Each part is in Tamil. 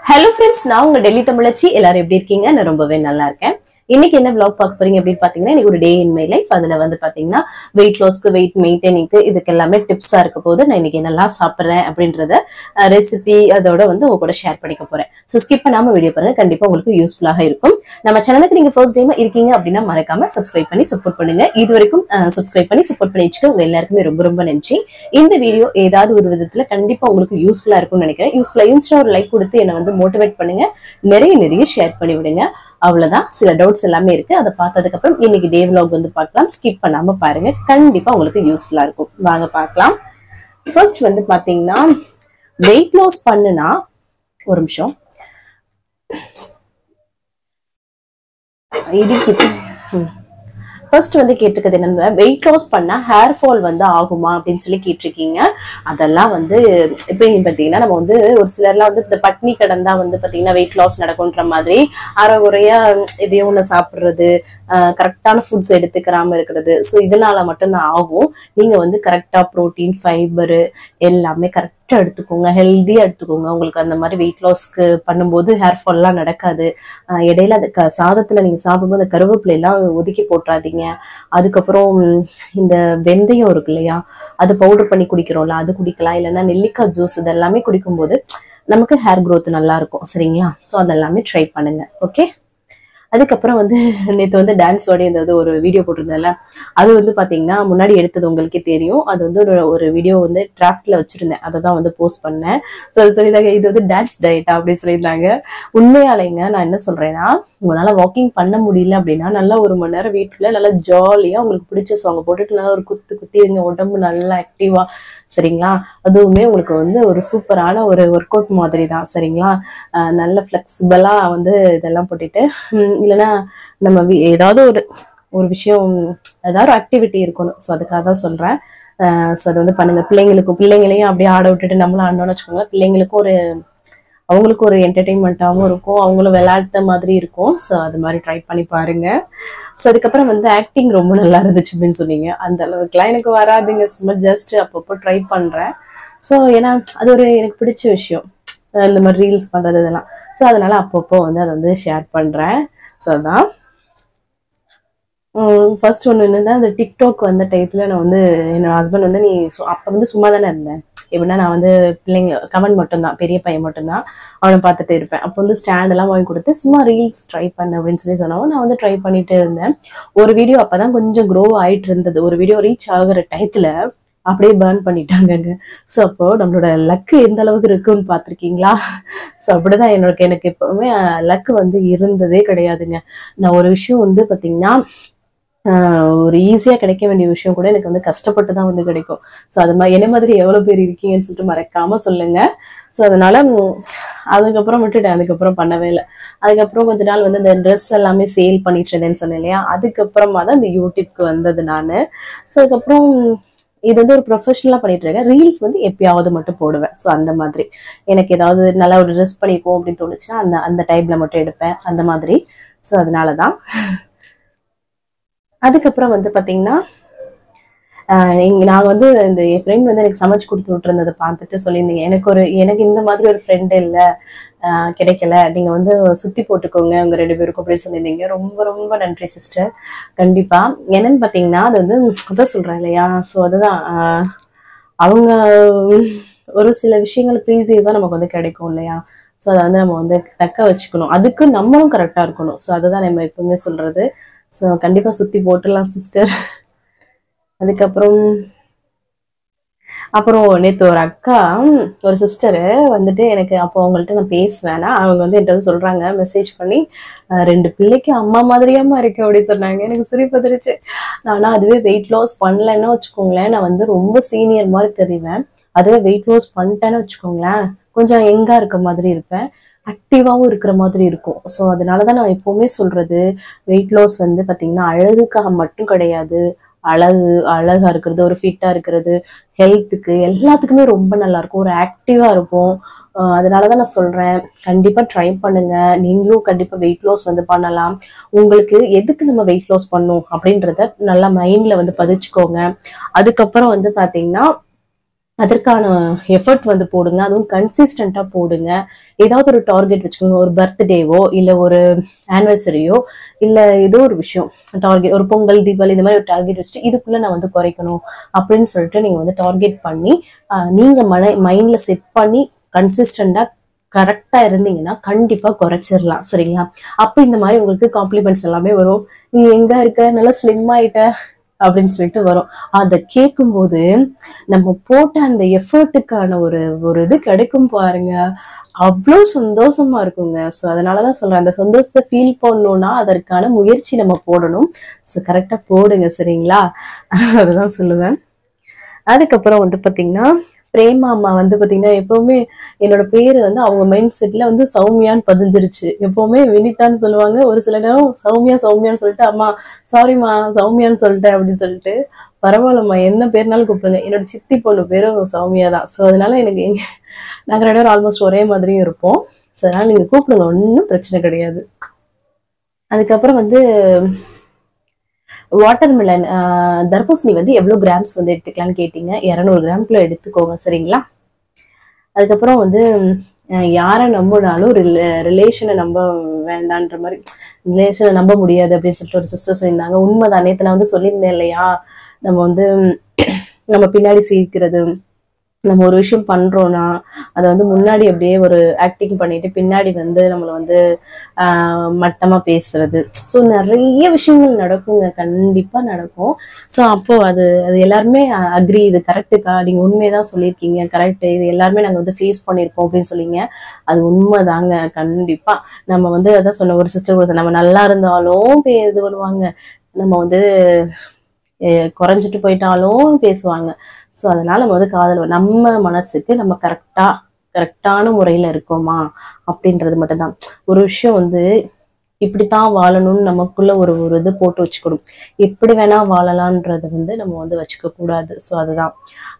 Hello friends, நான் உங்க டெல்லி தமிழச்சி. எல்லாரும் எப்படி இருக்கீங்க? நான் ரொம்பவே நல்லா இருக்கேன். இன்னைக்கு என்ன vlog பார்க்க போறீங்க அப்படின்னு பாத்தீங்கன்னா, இன்னைக்கு ஒரு டே இன் மை லைஃப். அதுல வந்து பாத்தீங்கன்னா வெயிட் லாஸ்க்கு, வெயிட் மெயின்டைனிங்க்கு இதுக்கு எல்லாமே டிப்ஸா இருக்க போது. நான் இன்னைக்கு என்னெல்லாம் சாப்பிடுறேன் அப்படின்றத ரெசிபி அதோட வந்து உங்க கூட ஷேர் பண்ணிக்க போறேன். ஸோ ஸ்கிப் பண்ணாம வீடியோ பாருங்க, கண்டிப்பா உங்களுக்கு யூஸ்ஃபுல்லாக இருக்கும். நம்ம சேனலுக்கு நீங்க ஃபர்ஸ்ட் டைமா இருக்கீங்க அப்படின்னா மறக்காம சப்ஸ்கிரைப் பண்ணி சப்போர்ட் பண்ணுங்க. இது வரைக்கும் சப்ஸ்கிரைப் பண்ணி சப்போர்ட் பண்ணி வச்சுக்க உங்க எல்லாருக்குமே ரொம்ப ரொம்ப நன்றி. இந்த வீடியோ ஏதாவது ஒரு விதத்துல கண்டிப்பா உங்களுக்கு யூஸ்ஃபுல்லா இருக்கும்னு நினைக்கிறேன். யூஸ்ஃபுல்லா இருந்துச்சுன்னா ஒரு லைக் கொடுத்து என்னை வந்து மோட்டிவேட் பண்ணுங்க. நிறைய ஷேர் பண்ணி விடுங்க. அவ்வளவுதான். சில டவுட்ஸ் எல்லாமே இருக்கு. அதை பார்த்ததுக்கு அப்புறம் இன்னைக்கு டே vlog வந்து பார்க்கலாம். ஸ்கிப் பண்ணாம பாருங்க, கண்டிப்பா உங்களுக்கு யூஸ்ஃபுல்லா இருக்கும். வாங்க பார்க்கலாம். ஃபர்ஸ்ட் வந்து பாத்தீங்கன்னா வெயிட் லாஸ் பண்ணுனா ஒரு நிமிஷம் இடிக்குது. ஃபர்ஸ்ட் வந்து கேட்டிருக்கிறது என்னன்னா, வெயிட் லாஸ் பண்ணா ஹேர் ஃபால் வந்து ஆகுமா அப்படின்னு சொல்லி கேட்டிருக்கீங்க. அதெல்லாம் வந்து எப்படின்னு பாத்தீங்கன்னா, நம்ம வந்து ஒரு சிலர்லாம் வந்து இந்த பட்னி கிடந்தா வந்து பாத்தீங்கன்னா வெயிட் லாஸ் நடக்கும்ன்ற மாதிரி அரைகுறையா எதையோ ஒண்ணு சாப்பிடுறது, கரெக்டான ஃபுட்ஸ் எடுத்துக்கிறாம இருக்கிறது, ஸோ இதனால மட்டும்தான் ஆகும். நீங்க வந்து கரெக்டா ப்ரோட்டீன், ஃபைபரு எல்லாமே கரெக்டா எடுத்துக்கோங்க, ஹெல்தியா எடுத்துக்கோங்க. உங்களுக்கு அந்த மாதிரி வெயிட் லாஸ்க்கு பண்ணும்போது ஹேர் ஃபால் எல்லாம் நடக்காது. இடையில அந்த சாதத்துல நீங்க சாப்பிடும்போது அந்த கருவேப்பிலை எல்லாம் ஒதுக்கி போட்டுறாதீங்க. அதுக்கப்புறம் இந்த வெந்தயம் இருக்கு இல்லையா, அது பவுடர் பண்ணி குடிக்கிறோம்ல, அது குடிக்கலாம். இல்லைன்னா நெல்லிக்காய் ஜூஸ், இதெல்லாமே குடிக்கும்போது நமக்கு ஹேர் growth நல்லா இருக்கும். சரிங்களா? ஸோ அதெல்லாமே ட்ரை பண்ணுங்க. ஓகே. அதுக்கப்புறம் வந்து நேற்று வந்து டான்ஸோட இந்த ஒரு வீடியோ போட்டிருந்தேன்ல, அது வந்து பாத்தீங்கன்னா முன்னாடி எடுத்தது உங்களுக்கே தெரியும். அது வந்து ஒரு வீடியோ வந்து டிராஃப்ட்ல வச்சிருந்தேன், அதை தான் வந்து போஸ்ட் பண்ணேன். ஸோ சொல்லியிருந்தாங்க இது வந்து டான்ஸ் டயட்டா அப்படின்னு சொல்லியிருந்தாங்க. உண்மையாலேங்க நான் என்ன சொல்றேன்னா, உங்களால வாக்கிங் பண்ண முடியல அப்படின்னா நல்லா 1 மணி நேரம் வீட்டுல நல்லா ஜாலியா உங்களுக்கு பிடிச்ச சாங் போட்டுட்டு நல்லா ஒரு குத்தி இருங்க, உடம்பு நல்லா ஆக்டிவா. சரிங்களா? அதுவுமே உங்களுக்கு வந்து ஒரு சூப்பரான ஒரு ஒர்க் அவுட் மாதிரி தான். சரிங்களா? நல்ல ஃபிளெக்சிபிளா வந்து இதெல்லாம் போட்டுட்டு இல்லைன்னா நம்ம ஏதாவது ஒரு விஷயம், ஏதாவது ஒரு ஆக்டிவிட்டி இருக்கணும். ஸோ அதுக்காக தான் சொல்றேன். ஸோ அது வந்து பண்ணுங்க. பிள்ளைங்களையும் அப்படியே ஆட விட்டுட்டு நம்மளும் ஆடணும்னு வச்சுக்கோங்க. பிள்ளைங்களுக்கும் அவங்களுக்கு ஒரு என்டர்டெயின்மெண்ட்டாகவும் இருக்கும், அவங்களும் விளையாட்ட மாதிரி இருக்கும். ஸோ அது மாதிரி ட்ரை பண்ணி பாருங்க. ஸோ அதுக்கப்புறம் வந்து ஆக்டிங் ரொம்ப நல்லா இருந்துச்சு அப்படின்னு சொன்னீங்க. அந்த அளவுக்குலாம் எனக்கு வராதுங்க, சும்மா ஜஸ்ட் அப்பப்போ ட்ரை பண்றேன். ஸோ ஏன்னா அது எனக்கு பிடிச்ச விஷயம், இந்த மாதிரி ரீல்ஸ் பண்றது இதெல்லாம். ஸோ அதனால அப்பப்போ வந்து அதை வந்து ஷேர் பண்றேன். ஸோ அதான் ஃபர்ஸ்ட் ஒன்று என்னன்னா, அந்த டிக்டாக் வந்த டயத்துல நான் வந்து என்னோட ஹஸ்பண்ட் வந்து அப்போ வந்து சும்மா தானே இருந்தேன். எப்படின்னா நான் வந்து பிள்ளைங்க கமெண்ட் மட்டும்தான், பெரிய பையன் மட்டும்தான், அவனை பார்த்துட்டு இருப்பேன். அப்போ வந்து ஸ்டாண்ட் எல்லாம் வாங்கி கொடுத்து சும்மா ரீல்ஸ் ட்ரை பண்ண அப்படின்னு சொல்லி சொன்னவங்க நான் வந்து ட்ரை பண்ணிட்டு இருந்தேன். ஒரு வீடியோ அப்பதான் கொஞ்சம் க்ரோ ஆயிட்டு இருந்தது. ஒரு வீடியோ ரீச் ஆகுற டயத்துல அப்படியே பேர்ன் பண்ணிட்டாங்க. ஸோ அப்போ நம்மளோட லக்கு எந்த அளவுக்கு இருக்குன்னு பார்த்துருக்கீங்களா? ஸோ அப்படிதான் எனக்கு எப்பவுமே லக்கு வந்து இருந்ததே கிடையாதுங்க. நான் ஒரு விஷயம் வந்து பார்த்தீங்கன்னா, ஒரு ஈஸியா கிடைக்க வேண்டிய விஷயம் கூட எனக்கு வந்து கஷ்டப்பட்டு தான் வந்து கிடைக்கும். ஸோ அது மாதிரி என்ன மாதிரி எவ்வளவு பேர் இருக்கீங்கன்னு சொல்லிட்டு மறக்காம சொல்லுங்க. ஸோ அதனால அதுக்கப்புறம் விட்டுட்டேன், அதுக்கப்புறம் பண்ணவே இல்லை. அதுக்கப்புறம் கொஞ்ச நாள் வந்து இந்த ட்ரெஸ் எல்லாமே சேல் பண்ணிட்டு இருந்தேன்னு சொன்னேன் இல்லையா, அதுக்கப்புறமா தான் இந்த யூடியூப்க்கு வந்தது நான். ஸோ அதுக்கப்புறம் இது வந்து ஒரு ப்ரொஃபஷனலா பண்ணிட்டு இருக்கேன். ரீல்ஸ் வந்து எப்பயாவது மட்டும் போடுவேன். ஸோ அந்த மாதிரி எனக்கு ஏதாவது நல்லா ஒரு ட்ரெஸ் பண்ணிப்போம் அப்படின்னு தோணுச்சுன்னா அந்த டைம்ல மட்டும் எடுப்பேன், அந்த மாதிரி. ஸோ அதனாலதான். அதுக்கப்புறம் வந்து பாத்தீங்கன்னா, நான் வந்து என் ஃப்ரெண்ட் வந்து எனக்கு சமைச்சு கொடுத்து விட்டுருந்ததை பார்த்துட்டு சொல்லியிருந்தீங்க, எனக்கு இந்த மாதிரி ஒரு ஃப்ரெண்ட் இல்லை, கிடைக்கல, நீங்க வந்து சுத்தி போட்டுக்கோங்க உங்க 2 பேருக்கும் அப்படின்னு சொல்லியிருந்தீங்க. ரொம்ப ரொம்ப நன்றி சிஸ்டர். கண்டிப்பா. என்னன்னு பாத்தீங்கன்னா, அது வந்து அதான் சொல்றேன் இல்லையா, ஸோ அதுதான் அவங்க ஒரு சில விஷயங்கள் ப்ரீசியஸா நமக்கு வந்து கிடைக்கும் இல்லையா. ஸோ அதை வந்து நம்ம வந்து தக்க வச்சுக்கணும், அதுக்கு நம்மளும் கரெக்டா இருக்கணும். ஸோ அதுதான் நம்ம எப்பவுமே சொல்றது. ஸோ கண்டிப்பா சுத்தி போட்டுடலாம் சிஸ்டர். அப்புறம் நேத்து ஒரு அக்கா, ஒரு சிஸ்டரு வந்துட்டு எனக்கு, அப்போ அவங்கள்ட்ட நான் பேசுவேன்னா அவங்க வந்து என்கிட்ட வந்து சொல்றாங்க மெசேஜ் பண்ணி, 2 பிள்ளைக்கு அம்மா மாதிரியாமா இருக்கு அப்படின்னு சொன்னாங்க. எனக்கு சிரிப்பு வந்துருச்சு. நானா அதுவே வெயிட் லாஸ் பண்ணலன்னு வச்சுக்கோங்களேன், நான் வந்து ரொம்ப சீனியர் மாதிரி தெரிவேன். அதுவே வெயிட் லாஸ் பண்ணிட்டேன்னு வச்சுக்கோங்களேன், கொஞ்சம் யங்கா இருக்க மாதிரி இருப்பேன், ஆக்டிவாவும் இருக்கிற மாதிரி இருக்கும். ஸோ அதனாலதான் நான் எப்பவுமே சொல்றது, வெயிட் லாஸ் வந்து பாத்தீங்கன்னா அழகுக்காக மட்டும் கிடையாது. அழகா இருக்கிறது, ஒரு ஃபிட்டா இருக்கிறது, ஹெல்த்துக்கு எல்லாத்துக்குமே ரொம்ப நல்லா இருக்கும், ஒரு ஆக்டிவா இருக்கும். அதனாலதான் நான் சொல்றேன், கண்டிப்பா ட்ரை பண்ணுங்க. நீங்களும் கண்டிப்பா வெயிட் லாஸ் வந்து பண்ணலாம். உங்களுக்கு எதுக்கு நம்ம வெயிட் லாஸ் பண்ணும் அப்படின்றத நல்லா மைண்ட்ல வந்து பதிச்சுக்கோங்க. அதுக்கப்புறம் வந்து பாத்தீங்கன்னா, அதற்கான எஃபர்ட் வந்து போடுங்க. அதுவும் கன்சிஸ்டண்டா போடுங்க. ஏதாவது ஒரு டார்கெட் வச்சுக்கோங்க. ஒரு பர்த்டேவோ இல்ல ஒரு ஆனிவர்சரியோ இல்ல ஏதோ ஒரு விஷயம் டார்கெட், ஒரு பொங்கல் தீபாவளி இந்த மாதிரி ஒரு டார்கெட் வச்சுட்டு இதுக்குள்ள நான் வந்து குறைக்கணும் அப்படின்னு சொல்லிட்டு நீங்க வந்து டார்கெட் பண்ணி நீங்க மைண்ட்ல செட் பண்ணி கன்சிஸ்டண்டா கரெக்டா இருந்தீங்கன்னா கண்டிப்பா குறைச்சிடலாம். சரிங்களா? அப்ப இந்த மாதிரி உங்களுக்கு காம்ப்ளிமெண்ட்ஸ் எல்லாமே வரும். நீ எங்க இருக்க, நல்லா ஸ்லிம் ஆயிட்ட அப்படின்னு சொல்லிட்டு வரும். அதை கேட்கும் போது நம்ம போட்ட அந்த எஃபர்ட்டுக்கான ஒரு ஒரு இது கிடைக்கும் பாருங்க, அவ்வளோ சந்தோஷமா இருக்குங்க. ஸோ அதனாலதான் சொல்றேன், அந்த சந்தோஷத்தை ஃபீல் பண்ணணும்னா அதற்கான முயற்சி நம்ம போடணும். ஸோ கரெக்டா போடுங்க. சரிங்களா? அதுதான் சொல்லுவேன். அதுக்கப்புறம் வந்து பாத்தீங்கன்னா பிரேமா அம்மா வந்து பாத்தீங்கன்னா எப்பவுமே என்னோட பேரு வந்து அவங்க மைண்ட் செட்ல வந்து சௌமியான்னு பதிஞ்சிருச்சு. எப்பவுமே வினிதான்னு சொல்லுவாங்க, ஒரு சில நேரம் சௌமியா சௌமியான்னு சொல்லிட்டு அம்மா சாரிம்மா சௌமியான்னு சொல்லிட்டேன் அப்படின்னு சொல்லிட்டு, பரவாயில்லம்மா என்ன பேர்னாலும் கூப்பிடுங்க. என்னோட சித்தி பொண்ணு பேரும் சௌமியா தான். ஸோ அதனால எனக்கு நாங்க 2 பேரும் ஆல்மோஸ்ட் ஒரே மாதிரியும் இருப்போம். ஸோ அதனால நீங்க கூப்பிடுங்க, ஒன்றும் பிரச்சனை கிடையாது. அதுக்கப்புறம் வந்து வாட்டர்மெலன் தர்பூசணி வந்து எவ்வளவு கிராம்ஸ் வந்து எடுத்துக்கலாம்னு கேட்டீங்க. 200 கிராம்குள்ள எடுத்துக்கோங்க. சரிங்களா? அதுக்கப்புறம் வந்து யாரை நம்பினாலும் ரிலேஷனை நம்ப வேண்டான்ற மாதிரி, ரிலேஷனை நம்ப முடியாது அப்படின்னு சொல்லிட்டு ஒரு சிஸ்டர் சொல்லியிருந்தாங்க. உண்மைதான். நேற்று நான் வந்து சொல்லியிருந்தேன் இல்லையா, நம்ம வந்து நம்ம பின்னாடி சீர்க்கிறது, நம்ம ஒரு விஷயம் பண்றோம்னா அதை வந்து முன்னாடி அப்படியே ஒரு ஆக்டிங் பண்ணிட்டு பின்னாடி வந்து நம்மளை வந்து மட்டமா பேசுறது. ஸோ நிறைய விஷயங்கள் நடக்குங்க, கண்டிப்பா நடக்கும். ஸோ அப்போ அது அது எல்லாருமே அக்ரி, இது கரெக்டுக்கா, நீங்க உண்மையதான் சொல்லியிருக்கீங்க, கரெக்ட், இது எல்லாருமே நாங்க வந்து ஃபேஸ் பண்ணியிருக்கோம் அப்படின்னு சொல்லிங்க. அது உண்மைதாங்க. கண்டிப்பா நம்ம வந்து அதான் சொன்ன, ஒரு சிஸ்டர் நம்ம நல்லா இருந்தாலும் இது பண்ணுவாங்க, நம்ம வந்து குறைஞ்சிட்டு போயிட்டாலும் பேசுவாங்க. ஸோ அதனால நம்ம வந்து காதல் நம்ம மனசுக்கு நம்ம கரெக்டான முறையில இருக்கோமா அப்படின்றது மட்டும்தான். ஒரு விஷயம் வந்து இப்படித்தான் வாழணும்னு நமக்குள்ள ஒரு ஒரு இது போட்டு வச்சுக்கணும். எப்படி வேணா வாழலாம்ன்றத வந்து நம்ம வந்து வச்சுக்க கூடாது. ஸோ அதுதான்,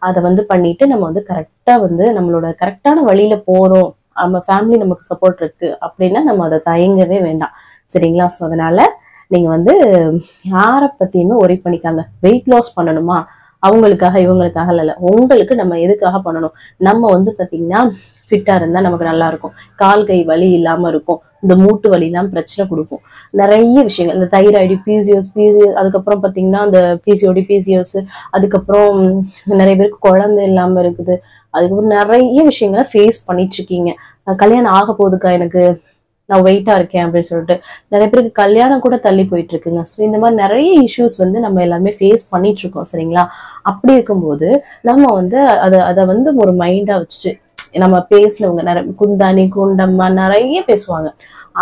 அதை வந்து பண்ணிட்டு நம்ம வந்து கரெக்டா வந்து நம்மளோட கரெக்டான வழியில போறோம், நம்ம ஃபேமிலி நமக்கு சப்போர்ட் இருக்கு அப்படின்னா நம்ம அதை தயங்கவே வேண்டாம். சரிங்களா? ஸோ அதனால நீங்க வந்து யாரை பத்தியுமே ஒரி பண்ணிக்காங்க. வெயிட் லாஸ் பண்ணணுமா, அவங்களுக்காக இவங்களுக்காக இல்ல, உங்களுக்கு நம்ம எதுக்காக பண்ணணும். நம்ம வந்து பாத்தீங்கன்னா ஃபிட்டா இருந்தா நமக்கு நல்லா இருக்கும், கால் கை வலி இல்லாம இருக்கும், இந்த மூட்டு வலி எல்லாம் பிரச்சனை கொடுக்கும், நிறைய விஷயங்கள், இந்த தைராய்டு, பிசிஓஸ், அதுக்கப்புறம் பாத்தீங்கன்னா அந்த பிசிஓடி, பிசிஓஸ், அதுக்கப்புறம் நிறைய பேருக்கு குழந்தை இல்லாம இருக்குது, அதுக்கப்புறம் நிறைய விஷயங்களை ஃபேஸ் பண்ணிட்டு இருக்கீங்க. கல்யாணம் ஆக போகுதுக்கா எனக்கு, நான் வெயிட்டா இருக்கேன் அப்படின்னு சொல்லிட்டு நிறைய பேருக்கு கல்யாணம் கூட தள்ளி போயிட்டு இருக்குங்க. ஸோ இந்த மாதிரி நிறைய இஷ்யூஸ் வந்து நம்ம எல்லாருமே ஃபேஸ் பண்ணிட்டு இருக்கோம். சரிங்களா? அப்படி இருக்கும்போது நம்ம வந்து அதை வந்து ஒரு மைண்டா வச்சுட்டு, நம்ம பேசினவங்க நிறைய குந்தாணி குண்டம்மா நிறைய பேசுவாங்க,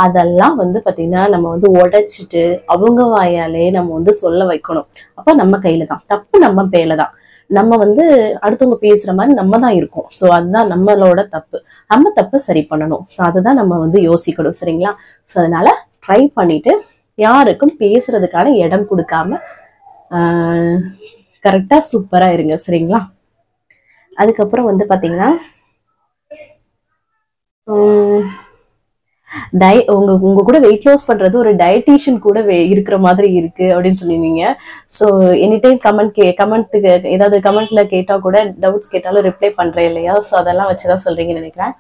அதெல்லாம் வந்து பாத்தீங்கன்னா நம்ம வந்து உடைச்சிட்டு அவங்க வாயாலே நம்ம வந்து சொல்ல வைக்கணும். அப்ப நம்ம கையில தான் தப்பு, நம்ம பேர்ல தான். நம்ம வந்து அடுத்தவங்க பேசுற மாதிரி நம்ம தான் இருக்கோம். ஸோ அதுதான் நம்மளோட தப்பு, நம்ம தப்பை சரி பண்ணணும். ஸோ அதுதான் நம்ம வந்து யோசிக்கணும். சரிங்களா? ஸோ அதனால ட்ரை பண்ணிட்டு யாருக்கும் பேசுறதுக்கான இடம் கொடுக்காம கரெக்டா சூப்பரா இருங்க. சரிங்களா? அதுக்கப்புறம் வந்து பாத்தீங்கன்னா உங்க கூட வெயிட் லாஸ் பண்றது ஒரு டயட்டீஷியன் கூட இருக்கிற மாதிரி இருக்கு அப்படின்னு சொல்லிருந்தீங்க. ஸோ எனி டைம் கமெண்ட்டுக்கு ஏதாவது கமெண்ட்ல கேட்டா கூட, டவுட்ஸ் கேட்டாலும் ரிப்ளை பண்றேன் இல்லையா? ஸோ அதெல்லாம் வச்சுதான் சொல்றீங்கன்னு நினைக்கிறேன்.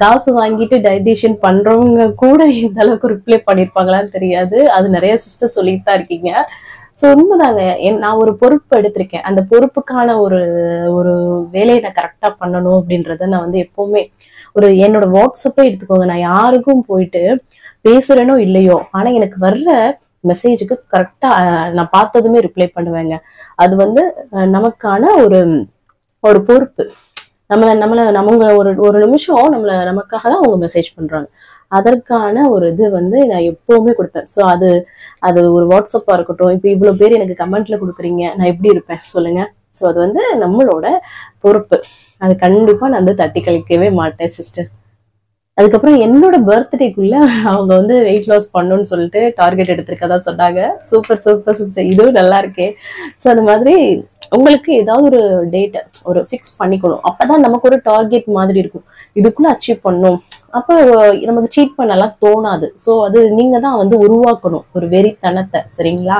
காசு வாங்கிட்டு டயட்டீஷியன் பண்றவங்க கூட இந்த அளவுக்கு ரிப்ளை பண்ணிருப்பாங்களான்னு தெரியாது. அது நிறைய சிஸ்டர் சொல்லிட்டு தான் இருக்கீங்க. ஸோ உண்மைதாங்க. நான் ஒரு பொறுப்பு எடுத்திருக்கேன், அந்த பொறுப்புக்கான ஒரு ஒரு வேலையை நான் கரெக்டா பண்ணணும் அப்படின்றத நான் வந்து எப்பவுமே என்னோட வாட்ஸ்அப்பே எடுத்துக்கோங்க, நான் யாருக்கும் போயிட்டு பேசுறேனோ இல்லையோ, ஆனா எனக்கு வர்ற மெசேஜுக்கு கரெக்டா நான் பார்த்ததுமே ரிப்ளை பண்ணுவேங்க. அது வந்து நமக்கான ஒரு ஒரு பொறுப்பு. நம்ம ஒரு ஒரு நிமிஷம் நமக்காக தான் அவங்க மெசேஜ் பண்றாங்க, அதற்கான ஒரு இது வந்து நான் எப்பவுமே கொடுப்பேன். ஸோ அது ஒரு வாட்ஸ்அப்பா இருக்கட்டும், இப்போ இவ்வளவு பேர் எனக்கு கமெண்ட்ல கொடுக்குறீங்க, நான் எப்படி இருப்பேன் சொல்லுங்க. ஸோ அது வந்து நம்மளோட பொறுப்பு, அது கண்டிப்பா நான் வந்து தட்டி கழிக்கவே மாட்டேன் சிஸ்டர். அதுக்கப்புறம் என்னோட பர்த்டேக்குள்ள அவங்க வந்து வெயிட் லாஸ் பண்ணணும்னு சொல்லிட்டு டார்கெட் எடுத்திருக்கதா சொன்னாங்க. சூப்பர் சூப்பர் சிஸ்டர், இதுவும் நல்லா இருக்கே. ஸோ அந்த மாதிரி உங்களுக்கு ஏதாவது ஒரு டேட் ஒரு ஃபிக்ஸ் பண்ணிக்கணும், அப்பதான் நமக்கு ஒரு டார்கெட் மாதிரி இருக்கும், இதுக்குள்ள அச்சீவ் பண்ணும். அப்போ நமக்கு சீட் பண்ணலாம் தோணாது. ஸோ அது நீங்க தான் வந்து உருவாக்கணும் ஒரு வெறித்தனத்தை. சரிங்களா?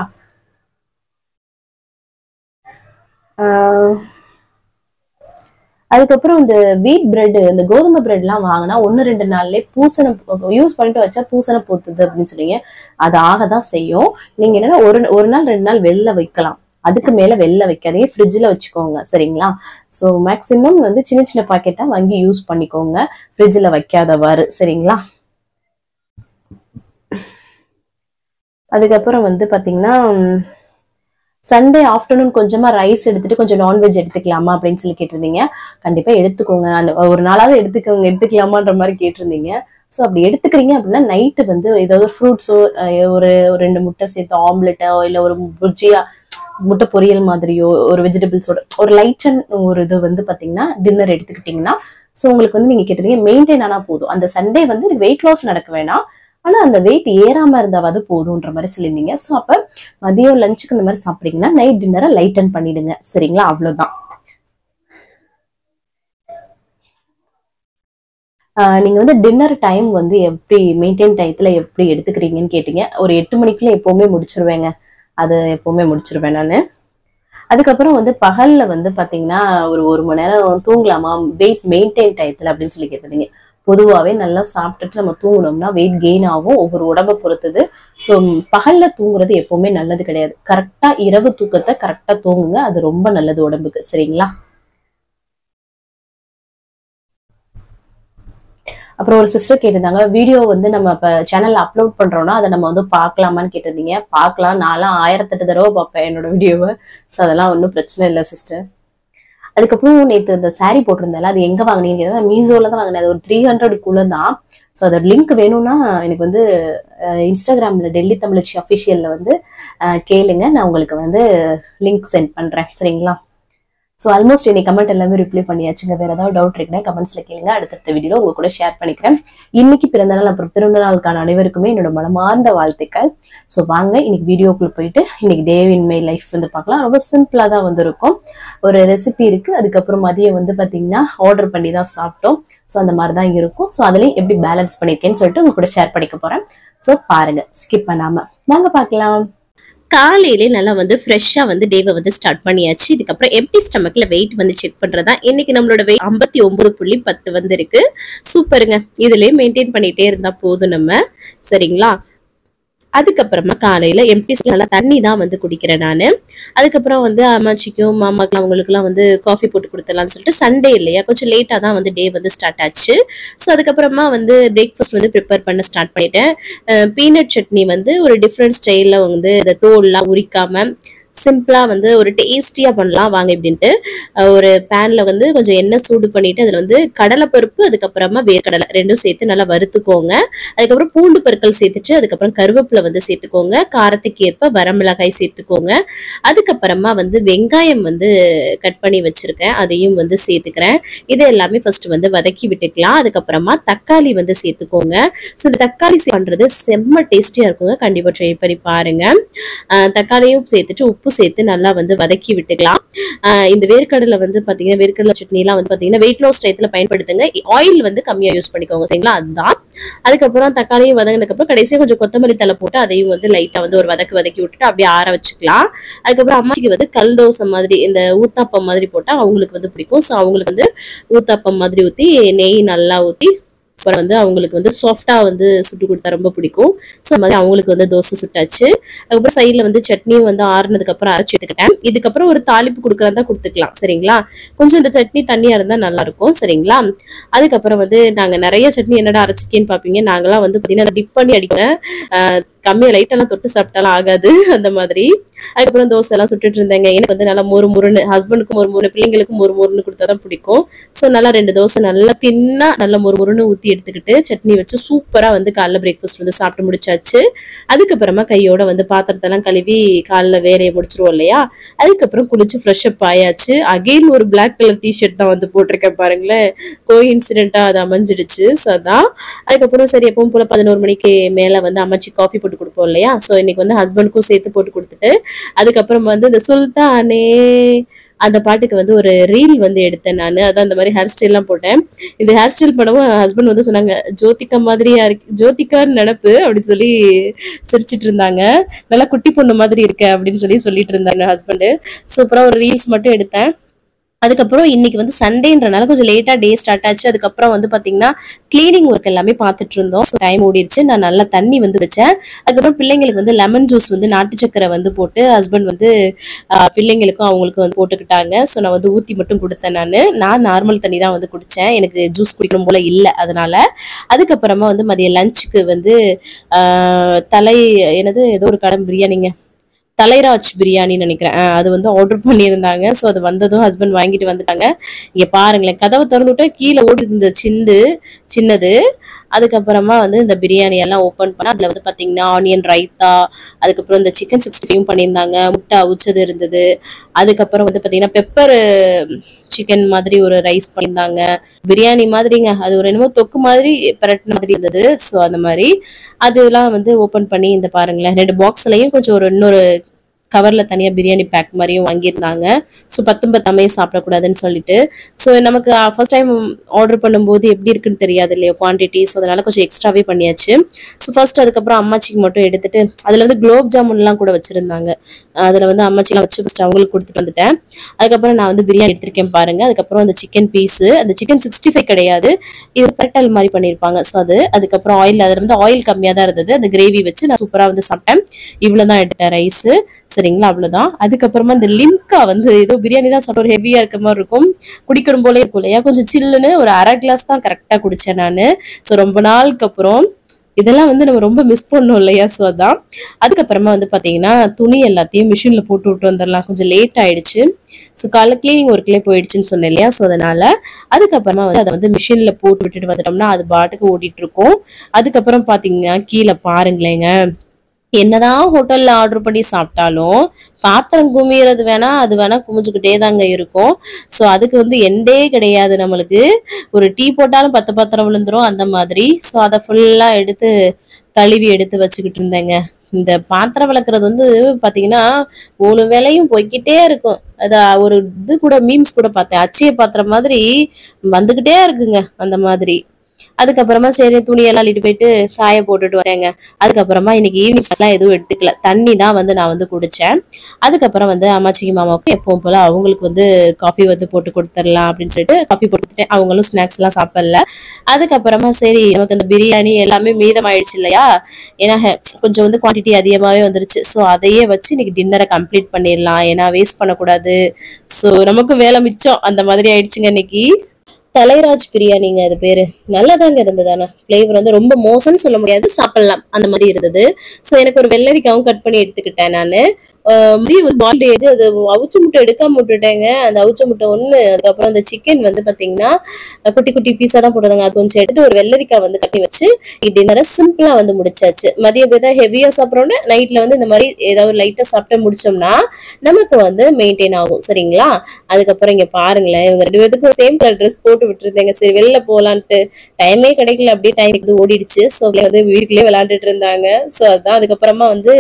அதுக்கப்புறம் இந்த வீட் பிரெட், இந்த கோதுமை பிரெட் எல்லாம் வாங்கினா 1-2 நாள்லயே பூசணை யூஸ் பண்ணிட்டு வச்சா பூசணை போத்துது அப்படின்னு சொல்றீங்க. அது ஆகதான் செய்யும். நீங்க என்னன்னா ஒரு நாள் 2 நாள் வெளில வைக்கலாம், அதுக்கு மேல வெளில வைக்காதீங்க, ஃப்ரிட்ஜ்ல வச்சுக்கோங்க சரிங்களா. சோ மேக்சிமம் வந்து சின்ன சின்ன பாக்கெட்டா வாங்கி யூஸ் பண்ணிக்கோங்க, ஃப்ரிட்ஜ்ல வைக்காதவாறு சரிங்களா. அதுக்கப்புறம் வந்து பாத்தீங்கன்னா சண்டே ஆஃப்டர்நூன் கொஞ்சமா ரைஸ் எடுத்துட்டு கொஞ்சம் நான்வெஜ் எடுத்துக்கலாமா அப்படின்னு சொல்லி கேட்டிருந்தீங்க. கண்டிப்பா எடுத்துக்கோங்க, அந்த ஒரு நாளாவது எடுத்துக்கலாமான்ற மாதிரி கேட்டிருந்தீங்க. ஸோ அப்படி எடுத்துக்கிறீங்க அப்படின்னா நைட்டு வந்து ஏதாவது ஃப்ரூட்ஸோ ஒரு 2 முட்டை சேர்த்து ஆம்லெட்டோ இல்ல ஒரு புர்ஜியா முட்டை பொரியல் மாதிரியோ ஒரு வெஜிடபிள்ஸோட ஒரு லைட் அண்ட் ஒரு இது வந்து பாத்தீங்கன்னா டின்னர் எடுத்துக்கிட்டீங்கன்னா ஸோ உங்களுக்கு வந்து நீங்க கேட்டீங்க மெயின்டைன் ஆனா போதும். அந்த சண்டே வந்து வெயிட் லாஸ் நடக்க வேணாம், ஆனா அந்த வெயிட் ஏறாம இருந்தாவது போதும்ன்ற மாதிரி சொல்லியிருந்தீங்க. ஸோ அப்ப மதியம் லஞ்சுக்கு இந்த மாதிரி சாப்பிட்டீங்கன்னா நைட் டின்னரை லைட்டன் பண்ணிடுங்க சரிங்களா. அவ்வளவுதான். நீங்க வந்து டின்னர் டைம் வந்து எப்படி மெயின்டைன் டயத்துல எப்படி எடுத்துக்கிறீங்கன்னு கேட்டீங்க. ஒரு 8 மணிக்குள்ள எப்பவுமே முடிச்சிருவேங்க, அது எப்பவுமே முடிச்சிருவேன் நானு. அதுக்கப்புறம் வந்து பகல்ல வந்து பாத்தீங்கன்னா ஒரு மணி நேரம் தூங்கலாமா வெயிட் மெயின்டைன் டயத்துல அப்படின்னு சொல்லி கேட்டீங்க. பொதுவாவே நல்லா சாப்பிட்டுட்டு நம்ம தூங்கணும்னா வெயிட் கெயின் ஆகும், ஒவ்வொரு உடம்பை பொறுத்தது. ஸோ பகல்ல தூங்குறது எப்பவுமே நல்லது கிடையாது. கரெக்டா இரவு தூக்கத்தை கரெக்டா தூங்குங்க, அது ரொம்ப நல்லது உடம்புக்கு சரிங்களா. அப்புறம் ஒரு சிஸ்டர் கேட்டிருந்தாங்க, வீடியோ வந்து நம்ம இப்ப சேனல்ல அப்லோட் பண்றோம்னா அதை நம்ம வந்து பார்க்கலாமான்னு கேட்டிருந்தீங்க. பார்க்கலாம், நான்லாம் 1008 தடவை பார்ப்பேன் என்னோட வீடியோவை. ஸோ அதெல்லாம் ஒன்றும் பிரச்சனை இல்லை சிஸ்டர். அதுக்கப்புறம் நேற்று இந்த சாரீ போட்டிருந்தால அது எங்க வாங்கினீங்க? மீசோல தான் வாங்கினேன், அது ஒரு 300 தான். ஸோ அதோட லிங்க் வேணும்னா எனக்கு வந்து இன்ஸ்டாகிராம்ல டெல்லி தமிழச்சி அஃபிஷியல்ல வந்து கேளுங்க, நான் உங்களுக்கு வந்து லிங்க் சென்ட் பண்றேன் சரிங்களா. ஸோ ஆல்மோஸ்ட் இன்னைக்கு கமெண்ட் எல்லாமே ரிப்ளை பண்ணியாச்சுங்க. வேற ஏதாவது டவுட் இருக்குன்னா கமெண்ட்ஸ்ல கேளுங்க, அடுத்த வீடியோ உங்க கூட ஷேர் பண்ணிக்கிறேன். இன்னைக்கு பிறந்த நாள் அப்புறம் பிறந்த நாளுக்கான அனைவருக்குமே என்னோட மனமார்ந்த வாழ்த்துக்கள். ஸோ வாங்க இன்னைக்கு வீடியோக்குள்ள போயிட்டு இன்னைக்கு டே இன் மை லைஃப் வந்து பார்க்கலாம். ரொம்ப சிம்பிளா தான் வந்து இருக்கும், ஒரு ரெசிபி இருக்கு. அதுக்கப்புறம் மதியம் வந்து பாத்தீங்கன்னா ஆர்டர் பண்ணி தான் சாப்பிட்டோம். ஸோ அந்த மாதிரி தான் இருக்கும். ஸோ அதுலயும் எப்படி பேலன்ஸ் பண்ணிருக்கேன்னு சொல்லிட்டு உங்க கூட ஷேர் பண்ணிக்க போறேன். ஸோ பாருங்க, ஸ்கிப் பண்ணாம வாங்க பார்க்கலாம். காலையிலே நல்லா வந்து ஃப்ரெஷ்ஷா வந்து டேவை வந்து ஸ்டார்ட் பண்ணியாச்சு. இதுக்கப்புறம் எம்டி ஸ்டமக்ல வெயிட் வந்து செக் பண்றதா. இன்னைக்கு நம்மளோட வெயிட் 59.10 வந்து இருக்கு. சூப்பருங்க, இதுலயே மெயின்டைன் பண்ணிட்டே இருந்தா போதும் நம்ம சரிங்களா. அதுக்கப்புறமா காலையில எம்டி நல்லா தண்ணி தான் வந்து குடிக்கிறேன் நானு. அதுக்கப்புறம் வந்து அம்மாச்சிக்கும் மாமாக்கெல்லாம் அவங்களுக்கு எல்லாம் வந்து காஃபி போட்டு கொடுத்துடலாம்னு சொல்லிட்டு சண்டே இல்லையா கொஞ்சம் லேட்டா தான் வந்து டே வந்து ஸ்டார்ட் ஆச்சு. ஸோ அதுக்கப்புறமா வந்து பிரேக்ஃபாஸ்ட் வந்து ப்ரிப்பேர் பண்ண ஸ்டார்ட் பண்ணிட்டேன். பீனட் சட்னி வந்து ஒரு டிஃப்ரெண்ட் ஸ்டைல்ல வந்து இந்த தோல்லாம் உரிக்காம சிம்பிளா வந்து ஒரு டேஸ்டியா பண்ணலாம் வாங்க இப்படின்ட்டு ஒரு பேன்ல வந்து கொஞ்சம் எண்ணெய் சூடு பண்ணிட்டு அதுல வந்து கடலைப்பருப்பு அதுக்கப்புறமா வேர்க்கடலை ரெண்டும் சேர்த்து நல்லா வறுத்துக்கோங்க. அதுக்கப்புறம் பூண்டு பற்கள் சேர்த்துட்டு அதுக்கப்புறம் கருவேப்பிலை வந்து சேர்த்துக்கோங்க, காரத்துக்கு ஏற்ப வரமிளகாய் சேர்த்துக்கோங்க. அதுக்கப்புறமா வந்து வெங்காயம் வந்து கட் பண்ணி வச்சிருக்கேன், அதையும் வந்து சேர்த்துக்கிறேன். இது எல்லாமே ஃபர்ஸ்ட் வந்து வதக்கி விட்டுக்கலாம். அதுக்கப்புறமா தக்காளி வந்து சேர்த்துக்கோங்க. ஸோ இந்த தக்காளி பண்றது செம்ம டேஸ்டியா இருக்குங்க, கண்டிப்பா ட்ரை பண்ணி பாருங்க. தக்காளியும் சேர்த்துட்டு உப்பு சேர்த்து நல்லா வந்து வதக்கி விட்டுக்கலாம். இந்த வேர்க்கடலை வந்து பாத்தீங்கன்னா வேர்க்கடலை சட்னி எல்லாம் வந்து பாத்தீங்கன்னா வெயிட் லாஸ் டயத்துல பயன்படுத்துங்க, ஆயில் வந்து கம்மியா யூஸ் பண்ணிக்கோங்க சரிங்களா. அதுதான். அதுக்கப்புறம் தக்காளியும் வதங்கினதுக்கு அப்புறம் கடைசியா கொஞ்சம் கொத்தமல்லி தலை போட்டு அதையும் வந்து லைட்டா வந்து ஒரு வதக்கி விட்டுட்டு அப்படியே ஆற வச்சுக்கலாம். அதுக்கப்புறம் அம்மாச்சிக்கு வந்து கல் தோசை மாதிரி இந்த ஊத்தாப்பம் மாதிரி போட்டா அவங்களுக்கு வந்து பிடிக்கும். ஸோ அவங்களுக்கு வந்து ஊத்தாப்பம் மாதிரி ஊத்தி நெய் நல்லா ஊத்தி வந்து அவங்களுக்கு வந்து சாஃப்டா வந்து சுட்டு கொடுத்தா ரொம்ப பிடிக்கும். ஸோ மாதிரி அவங்களுக்கு வந்து தோசை சுட்டாச்சு. அதுக்கப்புறம் சைட்ல வந்து சட்னியும் வந்து ஆறுனதுக்கு அப்புறம் அரைச்சி எடுத்துக்கிட்டேன். இதுக்கப்புறம் ஒரு தாளிப்பு கொடுக்கறதா கொடுத்துக்கலாம் சரிங்களா. கொஞ்சம் இந்த சட்னி தண்ணியா இருந்தா நல்லா இருக்கும் சரிங்களா. அதுக்கப்புறம் வந்து நாங்க நிறைய சட்னி என்னடா அரைச்சிக்கேன்னு பாப்பீங்க, நாங்களாம் வந்து பாத்தீங்கன்னா டிப் பண்ணி அடிப்பேன், கம்மியா லைட்டெல்லாம் தொட்டு சாப்பிட்டாலும் ஆகாது அந்த மாதிரி. அதுக்கப்புறம் தோசை எல்லாம் சுட்டுட்டு இருந்தேங்க. எனக்கு வந்து நல்லா மொறு முறுன்னு, ஹஸ்பண்டுக்கும் மொறு முறுன்னு, பிள்ளைங்களுக்கும் மொறு முறுன்னு கொடுத்தாதான் பிடிக்கும். ஸோ நல்லா 2 தோசை நல்லா தின்னா நல்லா மொறு முறுன்னு ஊத்தி எடுத்துக்கிட்டு சட்னி வச்சு சூப்பரா வந்து காலைல பிரேக்ஃபாஸ்ட் வந்து சாப்பிட்டு முடிச்சாச்சு. அதுக்கப்புறமா கையோட வந்து பாத்திரத்தெல்லாம் கழுவி காலைல வேலையை முடிச்சிருவோம் இல்லையா. அதுக்கப்புறம் குளிச்சு ஃப்ரெஷ் அப் ஆயாச்சு. அகெயின் ஒரு பிளாக் கலர் டிஷர்ட் தான் வந்து போட்டிருக்கேன் பாருங்களேன், கோஇன்சிடென்ட்டா அது அமைஞ்சிடுச்சு. ஸோ அதான். அதுக்கப்புறம் சரி எப்பவும் போல 11 மணிக்கு மேல வந்து அம்மாச்சி காஃபி போட்டு கொடுப்போம் இல்லையா. ஸோ இன்னைக்கு வந்து ஹஸ்பண்டுக்கும் சேர்த்து போட்டு கொடுத்துட்டு அதுக்கப்புறம் வந்து இந்த சுல்தானே அந்த பாட்டுக்கு வந்து ஒரு ரீல் வந்து எடுத்தேன் நான். அதான் அந்த மாதிரி ஹேர் ஸ்டைல் எல்லாம் போட்டேன். இந்த ஹேர் ஸ்டைல் பண்ணவும் ஹஸ்பண்ட் வந்து சொன்னாங்க, ஜோதிகா மாதிரியா இருக்கு, ஜோதிகான்னு நினப்பு அப்படின்னு சொல்லி சிரிச்சிட்டு இருந்தாங்க. நல்லா குட்டி பொண்ணு மாதிரி இருக்க அப்படின்னு சொல்லிட்டு இருந்தாங்க ஹஸ்பண்டு. சூப்பரா ஒரு ரீல்ஸ் மட்டும் எடுத்தேன். அதுக்கப்புறம் இன்னைக்கு வந்து சண்டேன்றனால கொஞ்சம் லேட்டா டே ஸ்டார்ட் ஆச்சு. அதுக்கப்புறம் வந்து பாத்தீங்கன்னா கிளீனிங் ஒர்க் எல்லாமே பார்த்துட்டு இருந்தோம். ஸோ டைம் ஓடிடுச்சு. நான் நல்லா தண்ணி வந்து வச்சேன். அதுக்கப்புறம் பிள்ளைங்களுக்கு வந்து லெமன் ஜூஸ் வந்து நாட்டு சக்கரை வந்து போட்டு ஹஸ்பண்ட் வந்து பிள்ளைங்களுக்கும் அவங்களுக்கும் வந்து போட்டுக்கிட்டாங்க. ஸோ நான் வந்து ஊத்தி மட்டும் கொடுத்தேன். நான் நார்மல் தண்ணி தான் வந்து குடிச்சேன். எனக்கு ஜூஸ் குடிக்கணும் போல இல்லை, அதனால. அதுக்கப்புறமா வந்து மதிய லஞ்சுக்கு வந்து தலை என்னது ஏதோ ஒரு கடை பிரியாணிங்க, தலைராஜ் பிரியாணின்னு நினைக்கிறேன். அது வந்து ஆர்டர் பண்ணியிருந்தாங்க. ஸோ அது வந்ததும் ஹஸ்பண்ட் வாங்கிட்டு வந்துட்டாங்க. இங்க பாருங்களேன், கதவை திறந்து விட்டா கீழே ஓடி இருந்த சின்னது. அதுக்கப்புறமா வந்து இந்த பிரியாணி எல்லாம் ஓப்பன் பண்ண அதுல வந்து பாத்தீங்கன்னா ஆனியன் ரைத்தா, அதுக்கப்புறம் இந்த சிக்கன் 65 பண்ணியிருந்தாங்க, முட்டை அவிச்சது இருந்தது. அதுக்கப்புறம் வந்து பாத்தீங்கன்னா பெப்பர் சிக்கன் மாதிரி ஒரு ரைஸ் பண்ணியிருந்தாங்க. பிரியாணி மாதிரிங்க, அது ஒரு என்னமோ தொக்கு மாதிரி பரட்டு மாதிரி இருந்தது. ஸோ அந்த மாதிரி அதெல்லாம் வந்து ஓப்பன் பண்ணி இந்த பாருங்களேன், 2 பாக்ஸ்லயும் கொஞ்சம் ஒரு இன்னொரு கவர்ல தனியா பிரியாணி பேக் மாதிரியும் வாங்கியிருந்தாங்க. ஸோ பத்தும் பத்தாமே சாப்பிடக்கூடாதுன்னு சொல்லிட்டு. ஸோ நமக்கு ஃபர்ஸ்ட் டைம் ஆர்டர் பண்ணும்போது எப்படி இருக்குன்னு தெரியாது இல்லையா குவான்டிட்டி. ஸோ அதனால கொஞ்சம் எக்ஸ்ட்ராவே பண்ணியாச்சு. ஸோ ஃபர்ஸ்ட் அதுக்கப்புறம் அம்மாச்சிக்கு மட்டும் எடுத்துட்டு அதுல வந்து குலோப் ஜாமுன்லாம் கூட வச்சிருந்தாங்க. அதுல வந்து அம்மாச்சிலாம் வச்சு ஃபர்ஸ்ட் அவங்களுக்கு கொடுத்துட்டு வந்துட்டேன். அதுக்கப்புறம் நான் வந்து பிரியாணி எடுத்திருக்கேன் பாருங்க. அதுக்கப்புறம் அந்த சிக்கன் பீஸ், அந்த சிக்கன் 65 கிடையாது, இது பரட்டல் மாதிரி பண்ணியிருப்பாங்க. ஸோ அதுக்கப்புறம் ஆயில், அதுல வந்து ஆயில் கம்மியா தான் இருந்தது. அந்த கிரேவி வச்சு நான் சூப்பரா வந்து சாப்பிட்டேன். இவ்வளவுதான் எடுத்தேன் ரைஸ். சரிங்களா, அவ்வளவுதான். அதுக்கப்புறமா இந்த லிம்கா வந்து ஏதோ பிரியாணி தான் சாப்பிட ஒரு ஹெவியா இருக்க மாதிரி இருக்கும், குடிக்கணும் போல இருக்கும் இல்லையா, கொஞ்சம் சில்லுன்னு ஒரு அரை கிளாஸ் தான் கரெக்டா குடிச்சேன் நானு. ஸோ ரொம்ப நாளுக்கு அப்புறம் இதெல்லாம் வந்து நம்ம ரொம்ப மிஸ் பண்ணோம் இல்லையா. ஸோ அதான். அதுக்கப்புறமா வந்து பாத்தீங்கன்னா துணி எல்லாத்தையும் மிஷின்ல போட்டு விட்டு வந்துடலாம், கொஞ்சம் லேட் ஆயிடுச்சு. ஸோ காலைல கிளீனிங் ஒர்க்லேயே போயிடுச்சுன்னு சொன்னேன் இல்லையா. ஸோ அதனால அதுக்கப்புறமா வந்து அதை வந்து மிஷின்ல போட்டு விட்டுட்டு வந்துட்டோம்னா அது பாட்டுக்கு ஓடிட்டு இருக்கும். அதுக்கப்புறம் பாத்தீங்கன்னா கீழே பாருங்களேங்க, என்னதான் ஹோட்டல்ல ஆர்டர் பண்ணி சாப்பிட்டாலும் பாத்திரம் குமிறது வேணா அது வேணா குமிஞ்சுக்கிட்டே தாங்க இருக்கும். ஸோ அதுக்கு வந்து எண்டே கிடையாது நம்மளுக்கு. ஒரு டீ போட்டாலும் 10 பாத்திரம் விழுந்துரும் அந்த மாதிரி. ஸோ அதை ஃபுல்லா எடுத்து கழுவி எடுத்து வச்சுக்கிட்டு இருந்தேங்க. இந்த பாத்திரம் விளக்குறது வந்து பாத்தீங்கன்னா 3 வேளையும் போய்கிட்டே இருக்கும். அது ஒரு இது கூட மீம்ஸ் கூட பார்த்தேன், அச்சய பாத்திரம் மாதிரி வந்துகிட்டே இருக்குங்க அந்த மாதிரி. அதுக்கப்புறமா சரி துணியெல்லாம் அள்ளிட்டு போயிட்டு காய போட்டுட்டு வரேங்க. அதுக்கப்புறமா இன்னைக்கு ஈவினிங் எல்லாம் எதுவும் எடுத்துக்கல, தண்ணி தான் வந்து நான் வந்து குடிச்சேன். அதுக்கப்புறம் வந்து அம்மாச்சிக்கு மாமாவுக்கு எப்பவும் போல அவங்களுக்கு வந்து காஃபி வந்து போட்டு கொடுத்துடலாம் அப்படின்னு சொல்லிட்டு காஃபி போட்டு கொடுத்துட்டேன். அவங்களும் ஸ்நாக்ஸ் எல்லாம் சாப்பிடல. அதுக்கப்புறமா சரி நமக்கு அந்த பிரியாணி எல்லாமே மீதம் ஆயிடுச்சு இல்லையா, ஏன்னா கொஞ்சம் வந்து குவான்டிட்டி அதிகமாவே வந்துருச்சு. ஸோ அதையே வச்சு இன்னைக்கு டின்னரை கம்ப்ளீட் பண்ணிடலாம், ஏன்னா வேஸ்ட் பண்ணக்கூடாது. ஸோ நமக்கும் வேலை மிச்சம் அந்த மாதிரி ஆயிடுச்சுங்க இன்னைக்கு. தலைராஜ் பிரியாணிங்க அது பேரு. நல்லாதாங்க இருந்தது. ஆனா பிளேவர் வந்து ரொம்ப மோசம்னு சொல்ல முடியாது, சாப்பிடலாம் அந்த மாதிரி இருந்தது. ஸோ எனக்கு ஒரு வெள்ளரிக்காவும் கட் பண்ணி எடுத்துக்கிட்டேன் நானு. பால்டு எது அது அவிச்ச முட்டை எடுக்காம விட்டுட்டேங்க. அந்த அவிச்ச முட்டை ஒண்ணு, அதுக்கப்புறம் அந்த சிக்கன் வந்து பாத்தீங்கன்னா குட்டி குட்டி பீஸா தான் போடுறாங்க, அது கொஞ்சம் எடுத்து ஒரு வெள்ளரிக்காய் வந்து கட்டி வச்சு டின்னரை சிம்பிளா வந்து முடிச்சாச்சு. மதியம் ஏதாவது ஹெவியா சாப்பிட்றோம்னா நைட்ல வந்து இந்த மாதிரி ஏதாவது லைட்டா சாப்பிட்டு முடிச்சோம்னா நமக்கு வந்து மெயின்டைன் ஆகும். சரிங்களா. அதுக்கப்புறம் இங்க பாருங்களேன், இவங்க 2 பேத்துக்கும் சேம் கலர் ட்ரெஸ் போட்டு விட்டுருந்தேங்க. சரி வெளில போலான்ட்டு டைமே கிடைக்கல, அப்படியே டைம் வந்து ஓடிடுச்சு. ஸோ வந்து வீட்டுக்குள்ளேயே விளையாண்டுட்டு இருந்தாங்க. ஸோ அதுதான். அதுக்கப்புறமா வந்து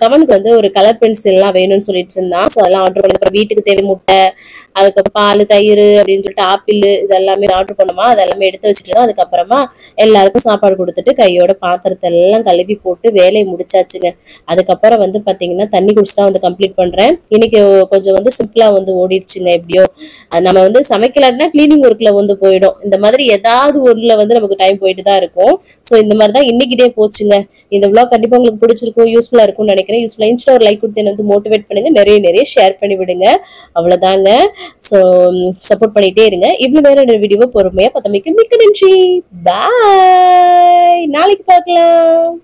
கவனுக்கு வந்து ஒரு கலர் பென்சில் எல்லாம் வேணும்னு சொல்லிட்டு இருந்தான். ஸோ அதெல்லாம் ஆர்டர் பண்ணி அப்புறம் வீட்டுக்கு தேவை முட்டை, அதுக்கப்புறம் பால், தயிர் அப்படின்னு சொல்லிட்டு ஆப்பிள் இதெல்லாமே ஆர்டர் பண்ணோமா, அதெல்லாமே எடுத்து வச்சுட்டு அதுக்கப்புறமா எல்லாருக்கும் சாப்பாடு கொடுத்துட்டு கையோட பாத்திரத்தை எல்லாம் கழுவி போட்டு வேலையை முடிச்சாச்சுங்க. அதுக்கப்புறம் வந்து பாத்தீங்கன்னா தண்ணி குடிச்சு தான் வந்து கம்ப்ளீட் பண்றேன். இன்னைக்கு கொஞ்சம் வந்து சிம்பிளா வந்து ஓடிடுச்சுங்க. எப்படியோ நம்ம வந்து சமைக்கலாட்டினா கிளீனிங் ஒர்க்ல வந்து போயிடும். இந்த மாதிரி ஏதாவது ஒண்ணுல வந்து நமக்கு டைம் போயிட்டு தான் இருக்கும். ஸோ இந்த மாதிரி தான் இன்னைக்கு டே போச்சுங்க. இந்த vlog கண்டிப்பா உங்களுக்கு பிடிச்சிருக்கும், யூஸ்ஃபுல்லா இருக்கும்னு நினைக்கிறேன். யூஸ்ஃபுல்லா இருந்துச்சுன்னா ஒரு லைக் கொடுத்து என்ன வந்து மோட்டிவேட் பண்ணுங்க, நிறைய ஷேர் பண்ணி விடுங்க. அவ்வளவுதாங்க. ஸோ சப்போர்ட் பண்ணிட்டே இருங்க. இவ்வளவு நேரம் வீடியோவை பொறுமையா பார்த்தமைக்கு மிக்க நன்றி. பாய், நாளைக்கு பார்க்கலாம்.